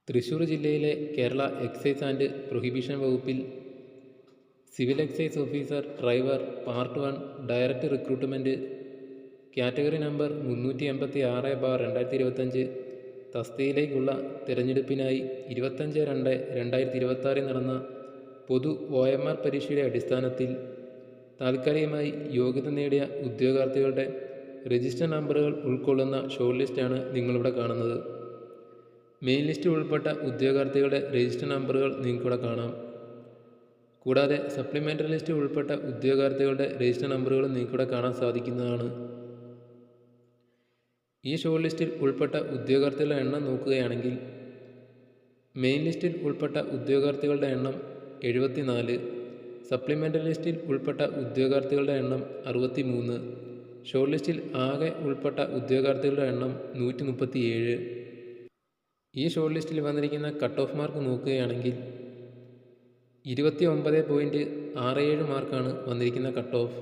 തൃശ്ശൂർ ജില്ലയിലെ Kerala excise and prohibition വകുപ്പിൽ civil excise officer driver part 1 direct recruitment category number 386/2025 തസ്തികയിലേക്കുള്ള തിരഞ്ഞെടുപ്പിനായി 25/2/2026 നടന്ന പൊതു OMR പരീക്ഷയുടെ അടിസ്ഥാനത്തിൽ താൽക്കാലികമായി യോഗ്യത നേടിയ ഉദ്യോഗാർത്ഥികളുടെ രജിസ്റ്റർ നമ്പറുകൾ ഉൾക്കൊള്ളുന്ന ഷോർട്ട് ലിസ്റ്റാണ് നിങ്ങളിവിടെ കാണുന്നത്. മെയിൻ ലിസ്റ്റ് ഉൾപ്പെട്ട ഉദ്യോഗാർത്ഥികളുടെ രജിസ്റ്റർ നമ്പറുകൾ നിങ്ങൾക്കിവിടെ കാണാം. കൂടാതെ സപ്ലിമെൻ്ററി ലിസ്റ്റ് ഉൾപ്പെട്ട ഉദ്യോഗാർത്ഥികളുടെ രജിസ്റ്റർ നമ്പറുകളും നിങ്ങൾക്കിവിടെ കാണാൻ സാധിക്കുന്നതാണ്. ഈ ഷോർട്ട് ലിസ്റ്റിൽ ഉൾപ്പെട്ട ഉദ്യോഗാർത്ഥികളുടെ എണ്ണം നോക്കുകയാണെങ്കിൽ മെയിൻ ലിസ്റ്റിൽ ഉൾപ്പെട്ട ഉദ്യോഗാർത്ഥികളുടെ എണ്ണം 74, സപ്ലിമെൻ്ററി ലിസ്റ്റിൽ ഉൾപ്പെട്ട ഉദ്യോഗാർത്ഥികളുടെ എണ്ണം 63, ഷോർട്ട് ലിസ്റ്റിൽ ആകെ ഉൾപ്പെട്ട ഉദ്യോഗാർത്ഥികളുടെ എണ്ണം 137. ഈ ഷോർട്ട് ലിസ്റ്റിൽ വന്നിരിക്കുന്ന കട്ട് ഓഫ് മാർക്ക് നോക്കുകയാണെങ്കിൽ 29.67 മാർക്കാണ് വന്നിരിക്കുന്ന കട്ട് ഓഫ്.